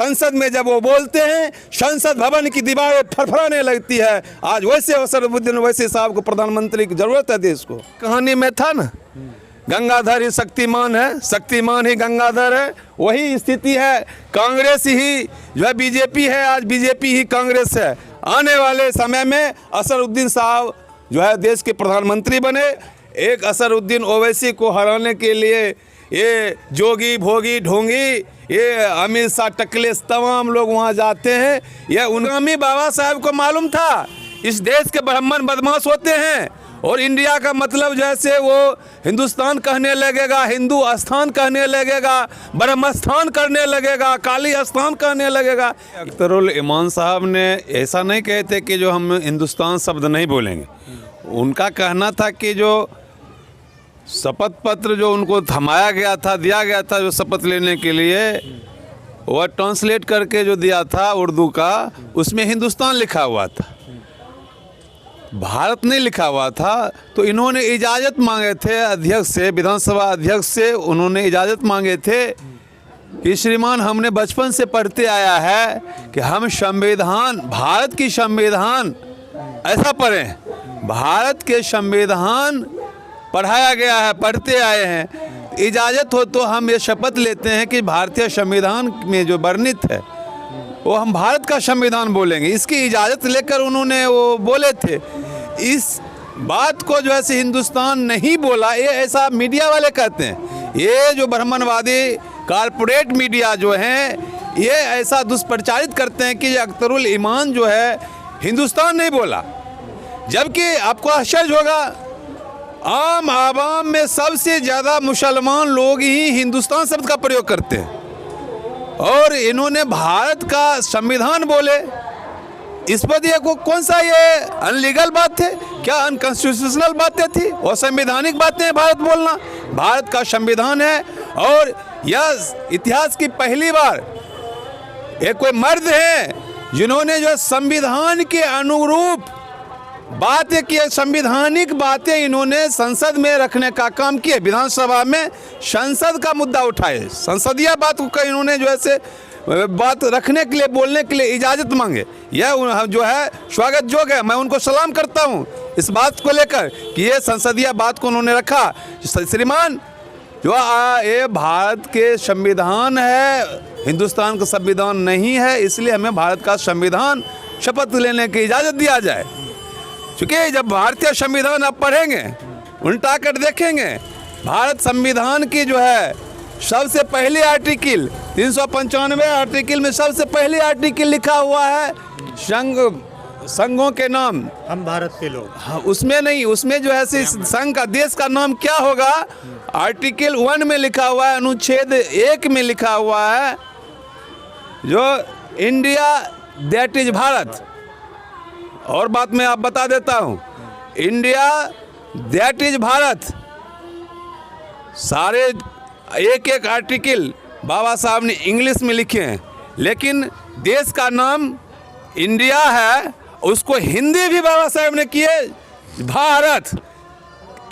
संसद में जब वो बोलते हैं संसद भवन की दीवारें फरफराने लगती है। आज वैसे असदुद्दीन ओवैसी साहब को प्रधानमंत्री की जरूरत है देश को। कहानी में था ना, गंगाधर ही शक्तिमान है, शक्तिमान ही गंगाधर है। वही स्थिति है, कांग्रेस ही जो है बीजेपी है, आज बीजेपी ही कांग्रेस है। आने वाले समय में असदुद्दीन साहब जो है देश के प्रधानमंत्री बने। एक असदुद्दीन ओवैसी को हराने के लिए ये जोगी भोगी ढोंगी, ये अमित शाह टकलेस तमाम लोग वहाँ जाते हैं। यह उनगामी बाबा साहब को मालूम था इस देश के ब्राह्मण बदमाश होते हैं और इंडिया का मतलब जैसे वो हिंदुस्तान कहने लगेगा, हिंदू स्थान कहने लगेगा, ब्रह्म स्थान करने लगेगा, काली स्थान कहने लगेगा। अख्तरुल इमान साहब ने ऐसा नहीं कहे थे कि जो हम हिंदुस्तान शब्द नहीं बोलेंगे। उनका कहना था कि जो शपथ पत्र जो उनको थमाया गया था, दिया गया था जो शपथ लेने के लिए, वह ट्रांसलेट करके जो दिया था उर्दू का, उसमें हिंदुस्तान लिखा हुआ था, भारत नहीं लिखा हुआ था। तो इन्होंने इजाज़त मांगे थे अध्यक्ष से, विधानसभा अध्यक्ष से उन्होंने इजाज़त मांगे थे कि श्रीमान हमने बचपन से पढ़ते आया है कि हम संविधान, भारत की संविधान ऐसा पढ़ें, भारत के संविधान पढ़ाया गया है, पढ़ते आए हैं। इजाज़त हो तो हम ये शपथ लेते हैं कि भारतीय संविधान में जो वर्णित है वो हम भारत का संविधान बोलेंगे। इसकी इजाज़त लेकर उन्होंने वो बोले थे। इस बात को जो है हिंदुस्तान नहीं बोला, ये ऐसा मीडिया वाले कहते हैं। ये जो ब्राह्मणवादी कारपोरेट मीडिया जो हैं ये ऐसा दुष्प्रचारित करते हैं कि अख्तरुल इमान जो है हिंदुस्तान नहीं बोला। जबकि आपको आश्चर्य होगा, आम आवाम में सबसे ज़्यादा मुसलमान लोग ही हिंदुस्तान शब्द का प्रयोग करते हैं और इन्होंने भारत का संविधान बोले। इस पर ये कौन सा ये अनलीगल बात है, क्या अनकॉन्स्टिट्यूशनल बातें थी? और संवैधानिक बातें हैं भारत बोलना। भारत का संविधान है और यह इतिहास की पहली बार एक कोई मर्द है जिन्होंने जो संविधान के अनुरूप बातें की, संविधानिक बातें इन्होंने संसद में रखने का काम किया। विधानसभा में संसद का मुद्दा उठाए, संसदीय बात को इन्होंने जो है बात रखने के लिए, बोलने के लिए इजाज़त मांगे। यह जो है स्वागत जोग है, मैं उनको सलाम करता हूं इस बात को लेकर कि ये संसदीय बात को उन्होंने रखा। श्रीमान जो ये भारत के संविधान है, हिंदुस्तान का संविधान नहीं है, इसलिए हमें भारत का संविधान शपथ लेने की इजाज़त दिया जाए। क्योंकि जब भारतीय संविधान आप पढ़ेंगे, उल्टा कर देखेंगे, भारत संविधान की जो है सबसे पहले आर्टिकल 395 आर्टिकल में सबसे पहले आर्टिकल लिखा हुआ है संघों के नाम, हम भारत के लोग। हाँ, उसमें नहीं, उसमें जो है संघ का देश का नाम क्या होगा, आर्टिकल 1 में लिखा हुआ है, अनुच्छेद 1 में लिखा हुआ है जो इंडिया दैट इज भारत। और बात मैं आप बता देता हूँ, इंडिया दैट इज भारत, सारे एक एक आर्टिकल बाबा साहब ने इंग्लिश में लिखे हैं, लेकिन देश का नाम इंडिया है, उसको हिंदी भी बाबा साहब ने किए भारत।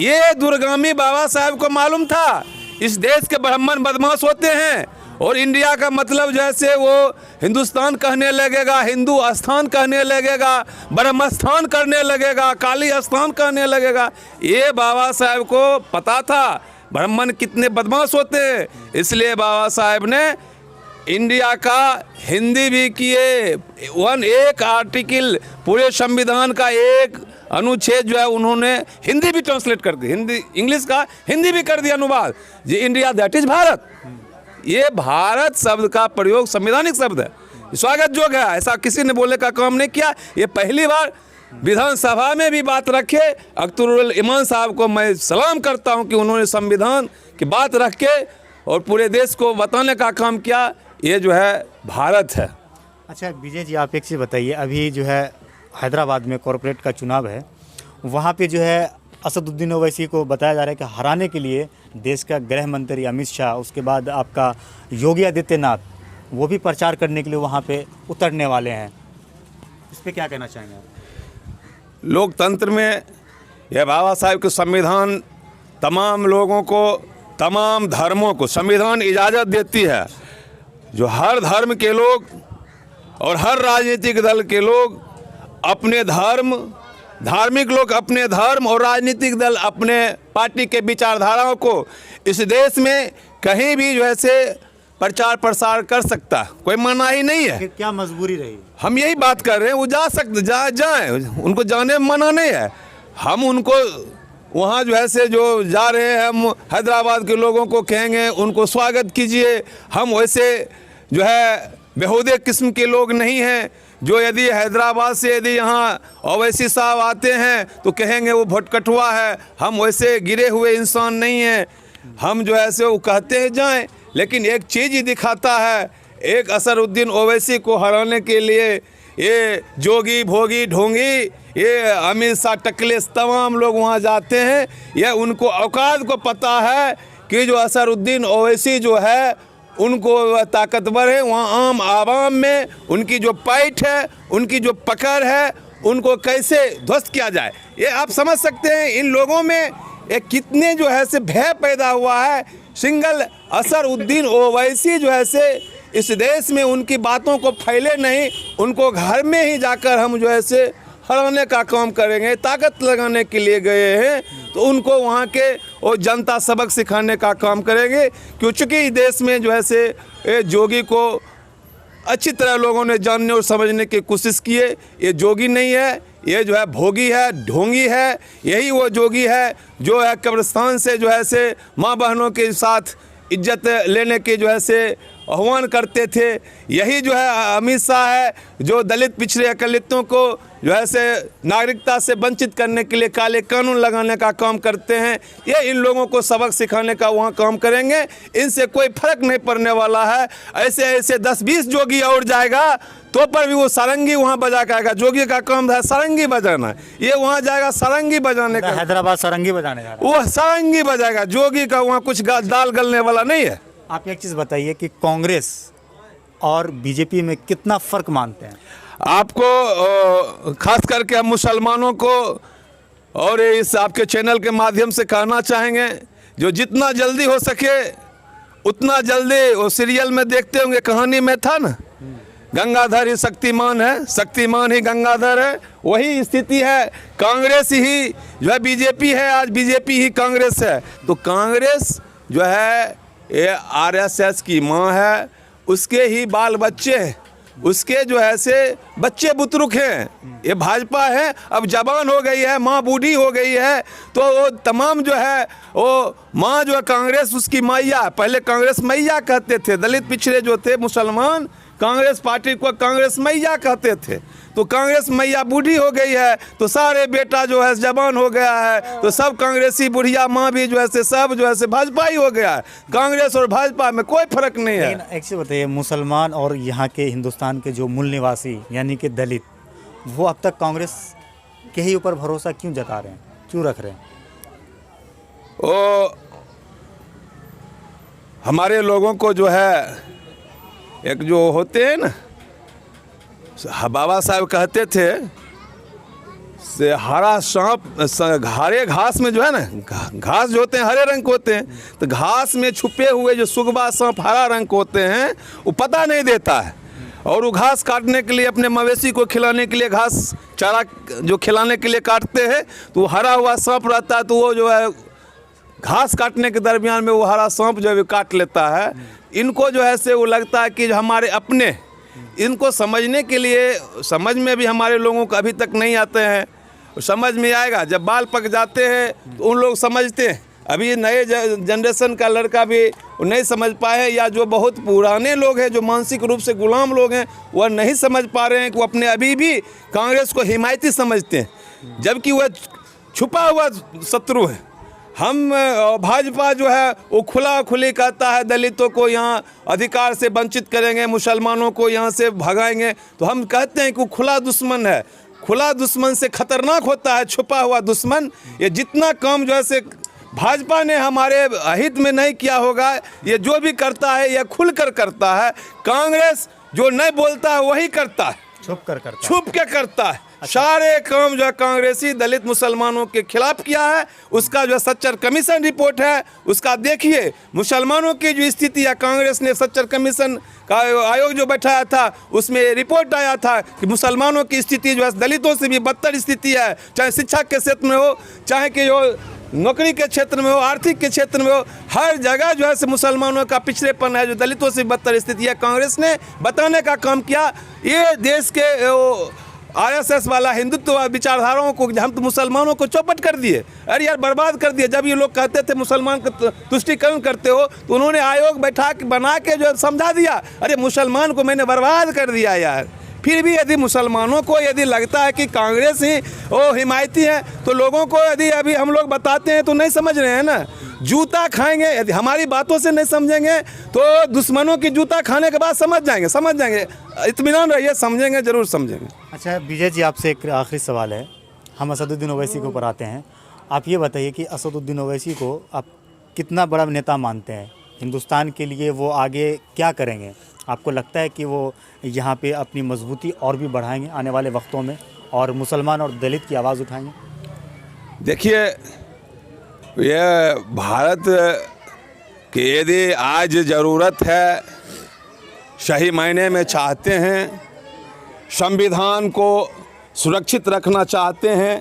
ये दूरगामी बाबा साहब को मालूम था इस देश के ब्राह्मण बदमाश होते हैं और इंडिया का मतलब जैसे वो हिंदुस्तान कहने लगेगा, हिंदू स्थान कहने लगेगा, ब्रह्म स्थान करने लगेगा, काली स्थान कहने लगेगा। ये बाबा साहब को पता था ब्राह्मण कितने बदमाश होते हैं, इसलिए बाबा साहब ने इंडिया का हिंदी भी किए। एक आर्टिकल पूरे संविधान का एक अनुच्छेद जो है उन्होंने हिंदी भी ट्रांसलेट कर दी, हिंदी इंग्लिश का हिंदी भी कर दिया अनुवाद, जी इंडिया दैट इज भारत। ये भारत शब्द का प्रयोग संवैधानिक शब्द है, स्वागत जोग है, ऐसा किसी ने बोलने का काम नहीं किया। ये पहली बार विधानसभा में भी बात रखे। अख्तरुल इमान साहब को मैं सलाम करता हूं कि उन्होंने संविधान की बात रख के और पूरे देश को बताने का काम किया, ये जो है भारत है। अच्छा विजय जी, आप एक चीज़ बताइए, अभी जो है हैदराबाद में कॉरपोरेट का चुनाव है, वहाँ पे जो है असदुद्दीन ओवैसी को बताया जा रहा है कि हराने के लिए देश का गृह मंत्री अमित शाह, उसके बाद आपका योगी आदित्यनाथ, वो भी प्रचार करने के लिए वहाँ पे उतरने वाले हैं। इस पर क्या कहना चाहेंगे आप? लोकतंत्र में यह बाबा साहब के संविधान तमाम लोगों को, तमाम धर्मों को संविधान इजाज़त देती है। जो हर धर्म के लोग और हर राजनीतिक दल के लोग अपने धार्मिक लोग अपने धर्म और राजनीतिक दल अपने पार्टी के विचारधाराओं को इस देश में कहीं भी जो है से प्रचार प्रसार कर सकता, कोई मनाही नहीं है। फिर क्या मजबूरी रही? हम यही बात कर रहे हैं, वो जा सकते जाएं, उनको जाने में मना नहीं है। हम उनको वहाँ जो है से जो जा रहे हैं, हम हैदराबाद के लोगों को कहेंगे उनको स्वागत कीजिए। हम वैसे जो है बेहूदे किस्म के लोग नहीं हैं जो यदि हैदराबाद से यदि यहाँ ओवैसी साहब आते हैं तो कहेंगे वो भटकटुआ है। हम वैसे गिरे हुए इंसान नहीं हैं। हम जो है से वो कहते हैं जाएं, लेकिन एक चीज़ ही दिखाता है, एक असरुद्दीन ओवैसी को हराने के लिए ये जोगी भोगी ढोंगी ये अमित शाह टकलेस तमाम लोग वहाँ जाते हैं। यह उनको औकात को पता है कि जो असरुद्दीन ओवैसी जो है उनको वह ताकतवर है। वहाँ आम आवाम में उनकी जो पैठ है, उनकी जो पकड़ है, उनको कैसे ध्वस्त किया जाए, ये आप समझ सकते हैं। इन लोगों में एक कितने जो है से भय पैदा हुआ है। सिंगल असरुद्दीन ओवैसी जो है से इस देश में उनकी बातों को फैले नहीं, उनको घर में ही जाकर हम जो है से हराने का काम करेंगे। ताकत लगाने के लिए गए हैं तो उनको वहाँ के वो जनता सबक सिखाने का काम करेंगे। क्योंकि देश में जो है से ये जोगी को अच्छी तरह लोगों ने जानने और समझने की कोशिश की है। ये जोगी नहीं है, ये जो है भोगी है, ढोंगी है। यही वो जोगी है जो है कब्रिस्तान से जो है से माँ बहनों के साथ इज्जत लेने के जो है से आह्वान करते थे। यही जो है अमित शाह है जो दलित पिछड़े अकलितों को जो है से नागरिकता से वंचित करने के लिए काले कानून लगाने का काम करते हैं। ये इन लोगों को सबक सिखाने का वहाँ काम करेंगे। इनसे कोई फर्क नहीं पड़ने वाला है। ऐसे ऐसे 10-20 जोगी और जाएगा तो पर भी वो सारंगी वहाँ बजा के आएगा। जोगी का काम है सारंगी बजाना, ये वहाँ जाएगा सारंगी बजाने का। हैदराबाद सारंगी बजाने जा रहा है। वो सारंगी बजाएगा, जोगी का वहाँ कुछ दाल गलने वाला नहीं है। आप एक चीज़ बताइए कि कांग्रेस और बीजेपी में कितना फ़र्क मानते हैं? आपको खास करके हम मुसलमानों को और इस आपके चैनल के माध्यम से कहना चाहेंगे, जो जितना जल्दी हो सके उतना जल्दी, वो सीरियल में देखते होंगे, कहानी में था ना, गंगाधर ही शक्तिमान है, शक्तिमान ही गंगाधर है। वही स्थिति है। कांग्रेस ही जो है बीजेपी है, आज बीजेपी ही कांग्रेस है। तो कांग्रेस जो है ये आरएसएस की माँ है, उसके ही बाल बच्चे हैं, उसके जो है से बच्चे बुतरुक हैं। ये भाजपा है, अब जवान हो गई है, माँ बूढ़ी हो गई है, तो वो तमाम जो है वो माँ जो है कांग्रेस उसकी मैया, पहले कांग्रेस मैया कहते थे। दलित पिछड़े जो थे मुसलमान कांग्रेस पार्टी को कांग्रेस मैया कहते थे। तो कांग्रेस मैया बूढ़ी हो गई है तो सारे बेटा जो है जवान हो गया है, तो सब कांग्रेसी बुढ़िया माँ भी जो है से सब जो है से भाजपा ही हो गया है। कांग्रेस और भाजपा में कोई फर्क नहीं है। लेकिन एक चीज़ बताइए, मुसलमान और यहाँ के हिंदुस्तान के जो मूल निवासी यानी कि दलित, वो अब तक कांग्रेस के ही ऊपर भरोसा क्यों जता रहे हैं, क्यों रख रहे हैं? वो हमारे लोगों को जो है एक जो होते हैं ना, बाबा साहब कहते थे से हरा सांप हरे घास में जो है ना, घास जो होते हैं हरे रंग के होते हैं, तो घास में छुपे हुए जो सुगबा सांप हरा रंग के होते हैं वो पता नहीं देता है। और वो घास काटने के लिए अपने मवेशी को खिलाने के लिए घास चारा जो खिलाने के लिए काटते हैं, तो हरा हुआ सांप रहता है, तो वो जो है घास काटने के दरमियान में वो हरा सांप जो है काट लेता है। इनको जो है से वो लगता है कि हमारे अपने, इनको समझने के लिए समझ में भी हमारे लोगों को अभी तक नहीं आते हैं। समझ में आएगा जब बाल पक जाते हैं तो उन लोग समझते हैं। अभी नए जनरेशन का लड़का भी नहीं समझ पाए, या जो बहुत पुराने लोग हैं जो मानसिक रूप से गुलाम लोग हैं वह नहीं समझ पा रहे हैं कि वो अपने अभी भी कांग्रेस को हिमायती समझते हैं, जबकि वह छुपा हुआ शत्रु है। हम भाजपा जो है वो खुला खुली कहता है दलितों को यहाँ अधिकार से वंचित करेंगे, मुसलमानों को यहाँ से भगाएंगे, तो हम कहते हैं कि वो खुला दुश्मन है। खुला दुश्मन से खतरनाक होता है छुपा हुआ दुश्मन। ये जितना काम जो है से भाजपा ने हमारे हित में नहीं किया होगा, ये जो भी करता है यह खुलकर करता है। कांग्रेस जो नहीं बोलता है वही करता है, छुप कर करता है। छुप के करता है। सारे काम जो है कांग्रेसी दलित मुसलमानों के खिलाफ किया है। उसका जो सच्चर कमीशन रिपोर्ट है उसका देखिए, मुसलमानों की जो स्थिति है, कांग्रेस ने सच्चर कमीशन का आयोग जो बैठाया था उसमें रिपोर्ट आया था कि मुसलमानों की स्थिति जो है दलितों से भी बदतर स्थिति है, चाहे शिक्षा के क्षेत्र में हो, चाहे कि जो नौकरी के क्षेत्र में हो, आर्थिक के क्षेत्र में हो, हर जगह जो है से मुसलमानों का पिछड़ेपन है, जो दलितों से बदतर स्थिति है। कांग्रेस ने बताने का काम किया। ये देश के आरएसएस वाला हिंदुत्व विचारधाराओं को, हम तो मुसलमानों को चौपट कर दिए, अरे यार बर्बाद कर दिए। जब ये लोग कहते थे मुसलमान का तुष्टिकरण करते हो, तो उन्होंने आयोग बना के जो समझा दिया, अरे मुसलमान को मैंने बर्बाद कर दिया यार। फिर भी यदि मुसलमानों को यदि लगता है कि कांग्रेस ही वो हिमायती है, तो लोगों को यदि अभी हम लोग बताते हैं तो नहीं समझ रहे हैं ना, जूता खाएंगे। यदि हमारी बातों से नहीं समझेंगे तो दुश्मनों की जूता खाने के बाद समझ जाएंगे। इत्मीनान रहिए, समझेंगे, जरूर समझेंगे। अच्छा विजय जी, आपसे एक आखिरी सवाल है। हम असदुद्दीन ओवैसी के ऊपर आते हैं। आप ये बताइए कि असदुद्दीन ओवैसी को आप कितना बड़ा नेता मानते हैं? हिंदुस्तान के लिए वो आगे क्या करेंगे? आपको लगता है कि वो यहाँ पे अपनी मजबूती और भी बढ़ाएंगे आने वाले वक्तों में और मुसलमान और दलित की आवाज़ उठाएंगे? देखिए, यह भारत की यदि आज ज़रूरत है, सही मायने में चाहते हैं, संविधान को सुरक्षित रखना चाहते हैं,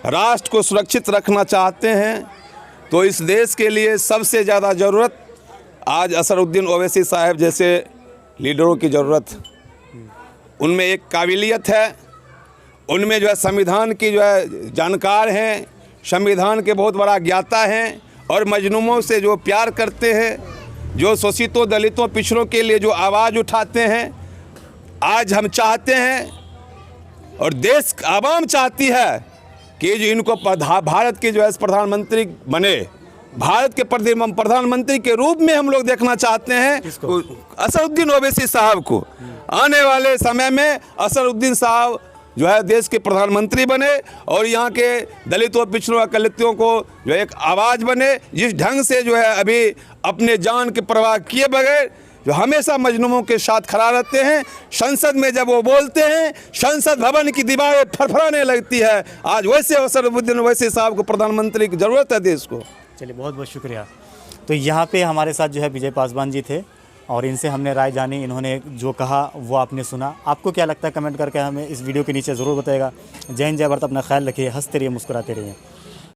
राष्ट्र को सुरक्षित रखना चाहते हैं, तो इस देश के लिए सबसे ज़्यादा ज़रूरत आज असदुद्दीन ओवैसी साहब जैसे लीडरों की ज़रूरत। उनमें एक काबिलियत है, उनमें जो है संविधान की जो है जानकार हैं, संविधान के बहुत बड़ा ज्ञाता हैं और मजलूमों से जो प्यार करते हैं, जो शोषितों दलितों पिछड़ों के लिए जो आवाज़ उठाते हैं। आज हम चाहते हैं और देश आवाम चाहती है कि जो इनको भारत के जो है प्रधानमंत्री बने, भारत के प्रधानमंत्री के रूप में हम लोग देखना चाहते हैं असदुद्दीन ओवैसी साहब को। आने वाले समय में असदुद्दीन साहब जो है देश के प्रधानमंत्री बने और यहाँ के दलितों पिछड़ों अकलितों को जो एक आवाज़ बने। जिस ढंग से जो है अभी अपने जान की परवाह किए बगैर जो हमेशा मजलूमों के साथ खड़ा रहते हैं, संसद में जब वो बोलते हैं संसद भवन की दीवारें फरफराने लगती है। आज वैसे असदुद्दीन ओवैसी साहब को प्रधानमंत्री की ज़रूरत है देश को। चलिए, बहुत बहुत शुक्रिया। तो यहाँ पे हमारे साथ जो है विजय पासवान जी थे और इनसे हमने राय जानी, इन्होंने जो कहा वो आपने सुना। आपको क्या लगता है कमेंट करके हमें इस वीडियो के नीचे ज़रूर बताइएगा। जय हिंद, जय भारत, अपना ख्याल रखिए, हंसते रहिए, मुस्कुराते रहिए।